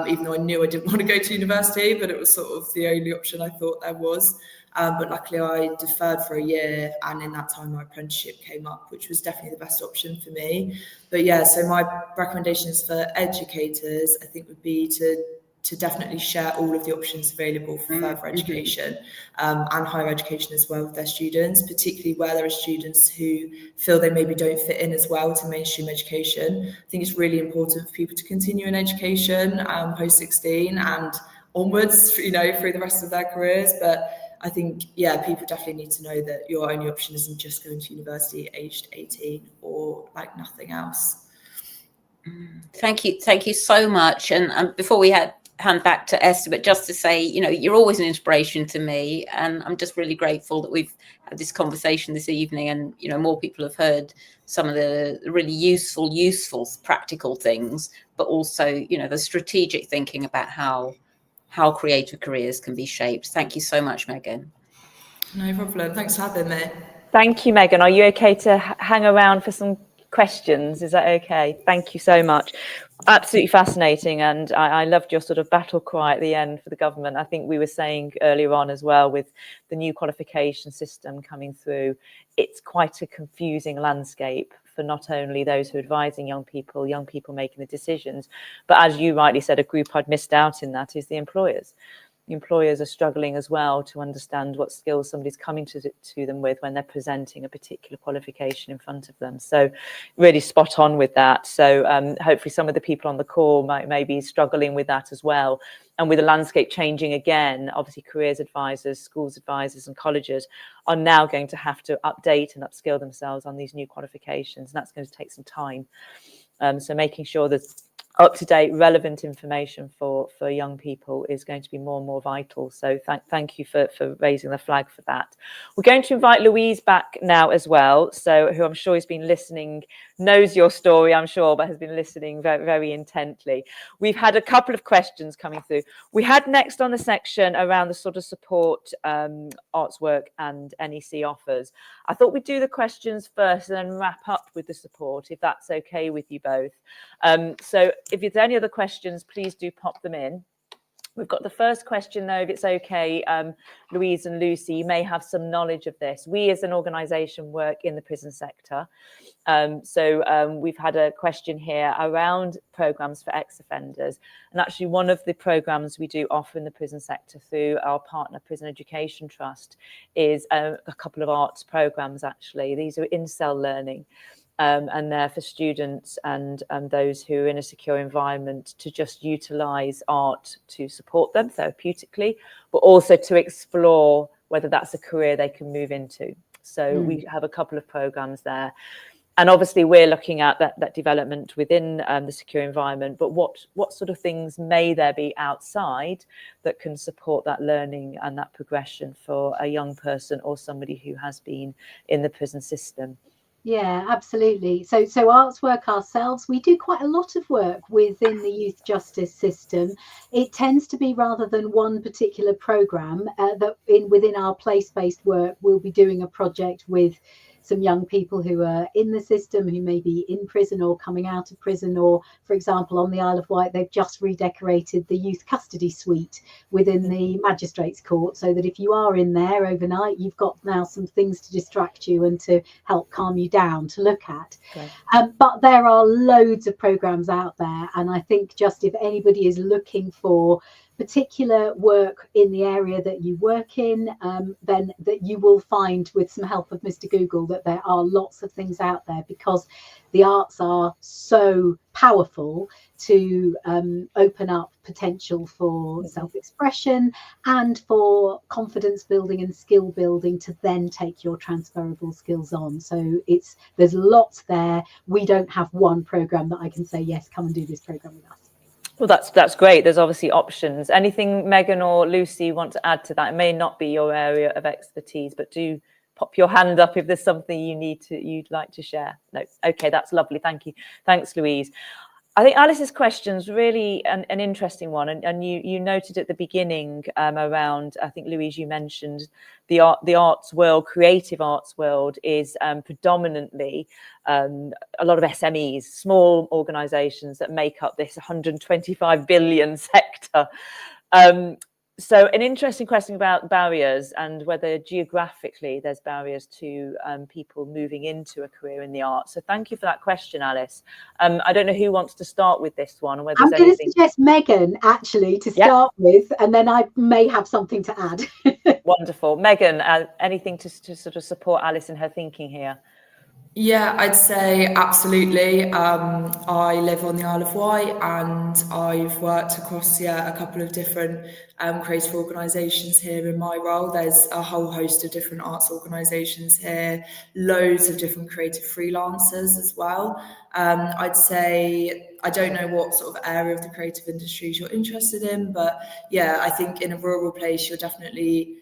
even though I knew I didn't want to go to university, but it was sort of the only option I thought there was. But luckily I deferred for a year, and in that time my apprenticeship came up, which was definitely the best option for me. But yeah, so my recommendations for educators, I think, would be to definitely share all of the options available for further education and higher education as well with their students, particularly where there are students who feel they maybe don't fit in as well to mainstream education. I think it's really important for people to continue in education post 16 and onwards, through the rest of their careers. But I think, people definitely need to know that your only option isn't just going to university aged 18 or like nothing else. Thank you so much. And before we hand back to Esther, but just to say, you're always an inspiration to me, and I'm just really grateful that we've had this conversation this evening, and more people have heard some of the really useful practical things, but also the strategic thinking about how creative careers can be shaped. Thank you so much, Megan. No problem. Thanks for having me. Thank you, Megan. Are you okay to hang around for some questions? Is that okay? Thank you so much. Absolutely fascinating, and I loved your sort of battle cry at the end for the government. I think we were saying earlier on as well, with the new qualification system coming through, it's quite a confusing landscape for not only those who are advising young people making the decisions, but as you rightly said, a group I'd missed out in that is the employers. The employers are struggling as well to understand what skills somebody's coming to them with when they're presenting a particular qualification in front of them. So really spot on with that. So hopefully some of the people on the call may be struggling with that as well. And with the landscape changing again, obviously careers advisors, schools advisors and colleges are now going to have to update and upskill themselves on these new qualifications. And that's going to take some time. So making sure that up-to-date, relevant information for young people is going to be more and more vital. So thank you for raising the flag for that. We're going to invite Louise back now as well, so who I'm sure has been listening, knows your story, I'm sure, but has been listening very, very intently. We've had a couple of questions coming through. We had next on the section around the sort of support Artswork and NEC offers. I thought we'd do the questions first and then wrap up with the support, if that's okay with you both. So if there's any other questions, please do pop them in. We've got the first question, though, if it's okay, Louise and Lucy, you may have some knowledge of this. We as an organisation work in the prison sector. So we've had a question here around programmes for ex-offenders. And actually one of the programmes we do offer in the prison sector through our partner Prison Education Trust is a couple of arts programmes, actually. These are in-cell learning. And they're for students and those who are in a secure environment to just utilise art to support them therapeutically, but also to explore whether that's a career they can move into. So we have a couple of programmes there. And obviously we're looking at that development within the secure environment, but what sort of things may there be outside that can support that learning and that progression for a young person or somebody who has been in the prison system? Yeah, absolutely. So Artswork ourselves, we do quite a lot of work within the youth justice system. It tends to be, rather than one particular programme, that within our place-based work, we'll be doing a project with some young people who are in the system, who may be in prison or coming out of prison, or, for example, on the Isle of Wight, they've just redecorated the youth custody suite within the magistrates court, so that if you are in there overnight, you've got now some things to distract you and to help calm you down to look at. Okay. But there are loads of programmes out there, and I think just if anybody is looking for particular work in the area that you work in, then that you will find, with some help of Mr. Google, that there are lots of things out there, because the arts are so powerful to open up potential for self-expression and for confidence building and skill building to then take your transferable skills on. So there's lots there. We don't have one programme that I can say, yes, come and do this programme with us. Well, that's great. There's obviously options. Anything Megan or Lucy want to add to that? It may not be your area of expertise, but do pop your hand up if there's something you'd like to share. No, okay, that's lovely. Thank you. Thanks, Louise. I think Alice's question is really an interesting one, and you noted at the beginning around, I think, Louise, you mentioned the arts world, creative arts world is predominantly a lot of SMEs, small organisations that make up this 125 billion sector. So an interesting question about barriers and whether geographically there's barriers to people moving into a career in the arts. So thank you for that question, Alice. I don't know who wants to start with this one. Or whether I'm going to suggest Megan, actually, to start with, and then I may have something to add. Wonderful. Megan, anything to sort of support Alice in her thinking here? Yeah, I'd say absolutely. I live on the Isle of Wight, and I've worked across a couple of different creative organisations here in my role. There's a whole host of different arts organisations here, loads of different creative freelancers as well. I'd say, I don't know what sort of area of the creative industries you're interested in, but yeah, I think in a rural place you'll definitely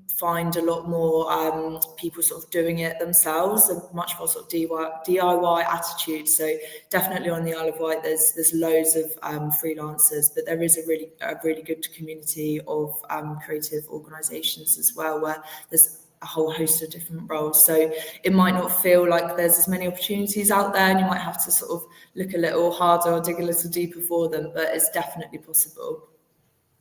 find a lot more people sort of doing it themselves, a much more sort of DIY attitude. So definitely on the Isle of Wight there's loads of freelancers, but there is a really good community of creative organisations as well, where there's a whole host of different roles. So it might not feel like there's as many opportunities out there, and you might have to sort of look a little harder or dig a little deeper for them, but it's definitely possible.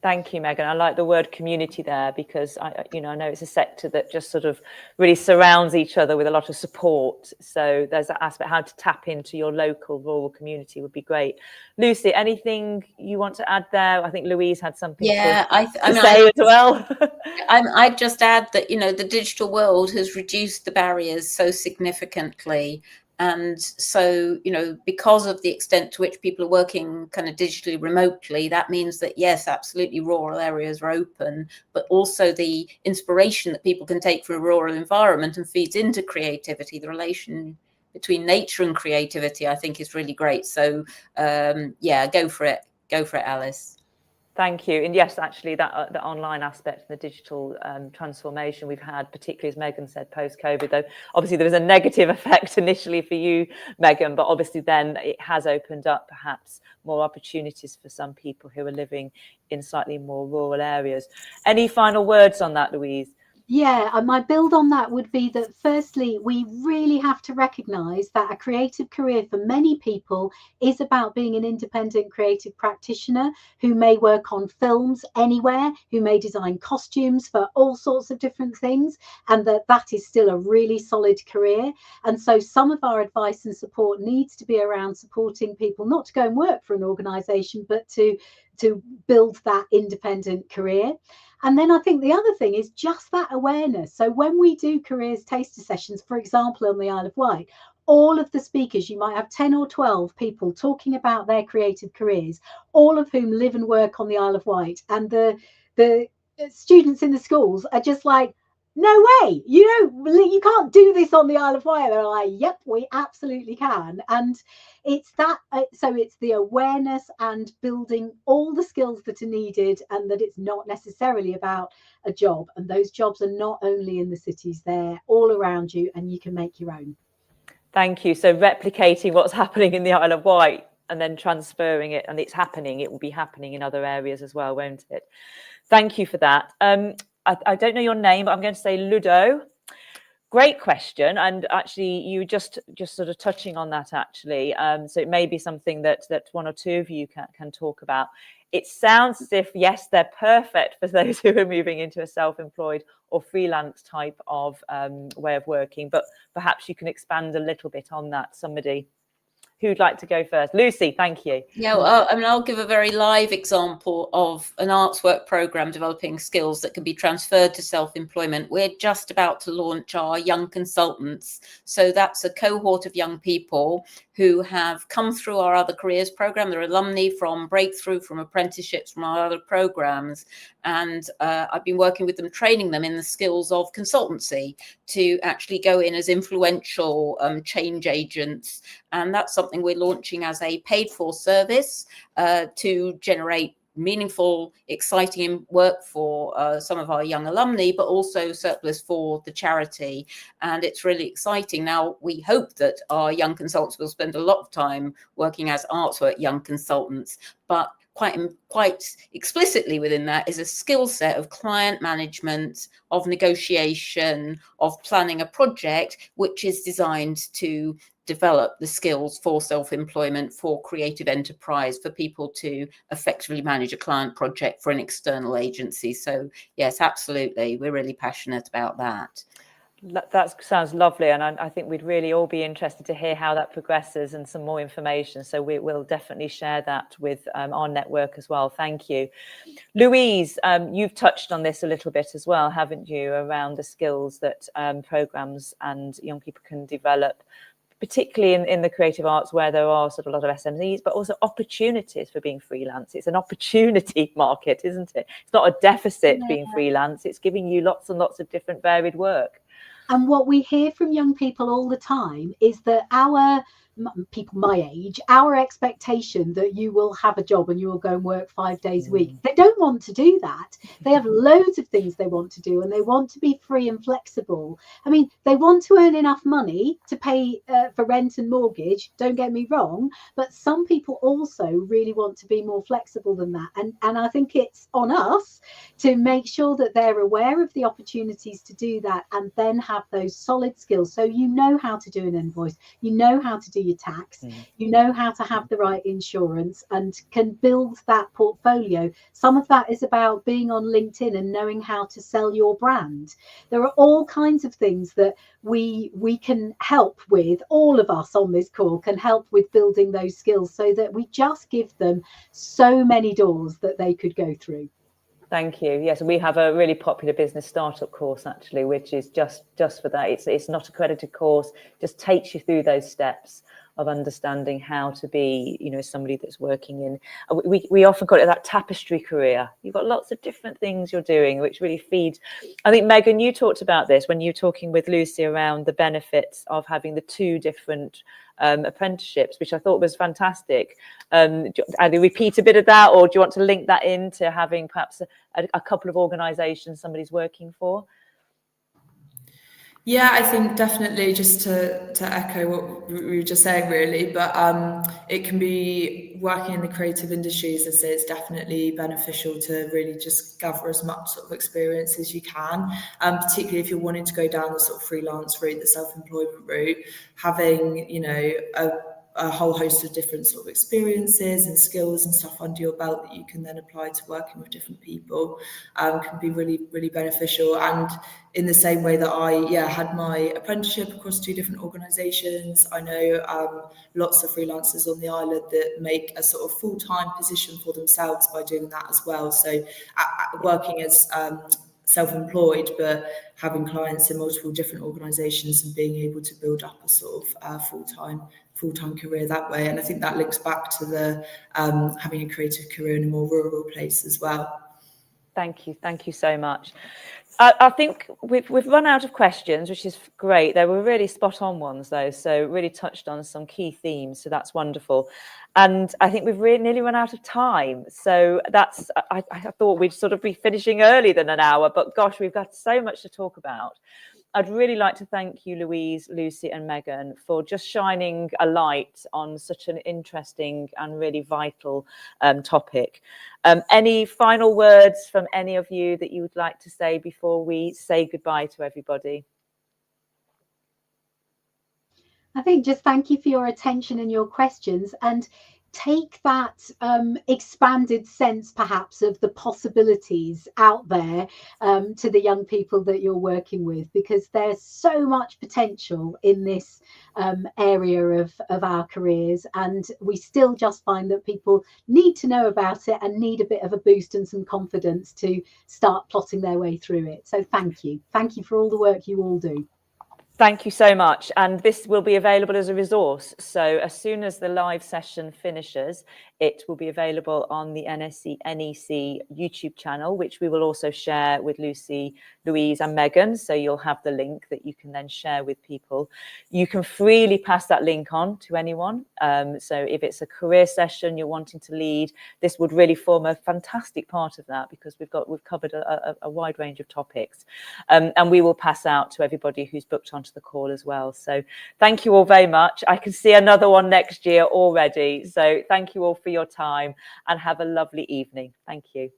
Thank you, Megan. I like the word community there, because I know it's a sector that just sort of really surrounds each other with a lot of support. So there's that aspect, how to tap into your local rural community would be great. Lucy, anything you want to add there? I think Louise had something to say as well. I'd just add that, the digital world has reduced the barriers so significantly. And so, because of the extent to which people are working kind of digitally remotely, that means that, yes, absolutely, rural areas are open, but also the inspiration that people can take from a rural environment and feeds into creativity. The relation between nature and creativity, I think, is really great. So, go for it. Go for it, Alice. Thank you. And yes, actually, that the online aspect and the digital transformation we've had, particularly as Megan said, post-COVID, though obviously there was a negative effect initially for you, Megan, but obviously then it has opened up perhaps more opportunities for some people who are living in slightly more rural areas. Any final words on that, Louise? Yeah, and my build on that would be that firstly, we really have to recognise that a creative career for many people is about being an independent creative practitioner who may work on films anywhere, who may design costumes for all sorts of different things, and that is still a really solid career. And so some of our advice and support needs to be around supporting people not to go and work for an organisation, but to build that independent career. And then I think the other thing is just that awareness. So when we do careers taster sessions, for example, on the Isle of Wight, all of the speakers, you might have 10 or 12 people talking about their creative careers, all of whom live and work on the Isle of Wight. And the students in the schools are just like, no way, you can't do this on the Isle of Wight. They're like, yep, we absolutely can. And it's that, so it's the awareness and building all the skills that are needed, and that it's not necessarily about a job. And those jobs are not only in the cities, they're all around you, and you can make your own. Thank you. So replicating what's happening in the Isle of Wight and then transferring it, and it will be happening in other areas as well, won't it? Thank you for that. I don't know your name, but I'm going to say Ludo. Great question, and actually you just sort of touching on that actually. So it may be something that one or two of you can talk about. It sounds as if, yes, they're perfect for those who are moving into a self-employed or freelance type of way of working, but perhaps you can expand a little bit on that. Somebody who'd like to go first? Lucy, thank you. Yeah, I'll give a very live example of an artswork program developing skills that can be transferred to self-employment. We're just about to launch our young consultants. So that's a cohort of young people who have come through our other careers program. They're alumni from Breakthrough, from apprenticeships, from our other programs. And I've been working with them, training them in the skills of consultancy to actually go in as influential change agents. And that's something we're launching as a paid for service to generate meaningful, exciting work for some of our young alumni, but also surplus for the charity. And it's really exciting. Now, we hope that our young consultants will spend a lot of time working as Artswork young consultants, but quite explicitly within that is a skill set of client management, of negotiation, of planning a project, which is designed to develop the skills for self-employment, for creative enterprise, for people to effectively manage a client project for an external agency. So yes, absolutely, we're really passionate about that. That sounds lovely, and I think we'd really all be interested to hear how that progresses and some more information. So we will definitely share that with our network as well. Thank you. Louise, you've touched on this a little bit as well, haven't you, around the skills that programmes and young people can develop, particularly in the creative arts, where there are sort of a lot of SMEs, but also opportunities for being freelance. It's an opportunity market, isn't it? It's not a deficit being freelance. It's giving you lots and lots of different varied work. And what we hear from young people all the time is that people my age, our expectation that you will have a job and you will go and work 5 days a week. They don't want to do that. They have loads of things they want to do, and they want to be free and flexible. I mean, they want to earn enough money to pay for rent and mortgage, don't get me wrong, but some people also really want to be more flexible than that. And I think it's on us to make sure that they're aware of the opportunities to do that, and then have those solid skills. So you know how to do an invoice, you know how to do your tax, you know how to have the right insurance, and can build that portfolio. Some of that is about being on LinkedIn and knowing how to sell your brand. There are all kinds of things that we can help with. All of us on this call can help with building those skills, so that we just give them so many doors that they could go through. Thank you. Yes, we have a really popular business startup course, actually, which is just for that. It's not accredited course, just takes you through those steps of understanding how to be, somebody that's working in, we often call it that tapestry career. You've got lots of different things you're doing, which really feed. I think, Megan, you talked about this when you were talking with Lucy around the benefits of having the two different apprenticeships, which I thought was fantastic. Either repeat a bit of that, or do you want to link that into having perhaps a couple of organisations somebody's working for? Yeah, I think definitely, just to echo what we were just saying, really, but it can be working in the creative industries. I say it's definitely beneficial to really just gather as much sort of experience as you can, particularly if you're wanting to go down the sort of freelance route, the self-employment route. Having, a whole host of different sort of experiences and skills and stuff under your belt that you can then apply to working with different people can be really, really beneficial. And in the same way that I had my apprenticeship across two different organisations, I know lots of freelancers on the island that make a sort of full-time position for themselves by doing that as well. So working as self-employed, but having clients in multiple different organisations and being able to build up a sort of full-time career that way. And I think that links back to the having a creative career in a more rural place as well. Thank you so much. I think we've run out of questions, which is great. They were really spot on ones, though, so really touched on some key themes, so that's wonderful. And I think we've nearly run out of time, so that's I thought we'd sort of be finishing earlier than an hour, but gosh, we've got so much to talk about. I'd really like to thank you, Louise, Lucy and Megan, for just shining a light on such an interesting and really vital topic. Any final words from any of you that you would like to say before we say goodbye to everybody? I think just thank you for your attention and your questions, and take that expanded sense perhaps of the possibilities out there to the young people that you're working with, because there's so much potential in this area of our careers, and we still just find that people need to know about it and need a bit of a boost and some confidence to start plotting their way through it. So thank you for all the work you all do. Thank you so much. And this will be available as a resource. So as soon as the live session finishes, it will be available on the NEC YouTube channel, which we will also share with Lucy, Louise and Megan. So you'll have the link that you can then share with people. You can freely pass that link on to anyone. So if it's a career session you're wanting to lead, this would really form a fantastic part of that, because we've covered a wide range of topics. And we will pass out to everybody who's booked onto the call as well. So thank you all very much. I can see another one next year already. So thank you all for your time, and have a lovely evening. Thank you.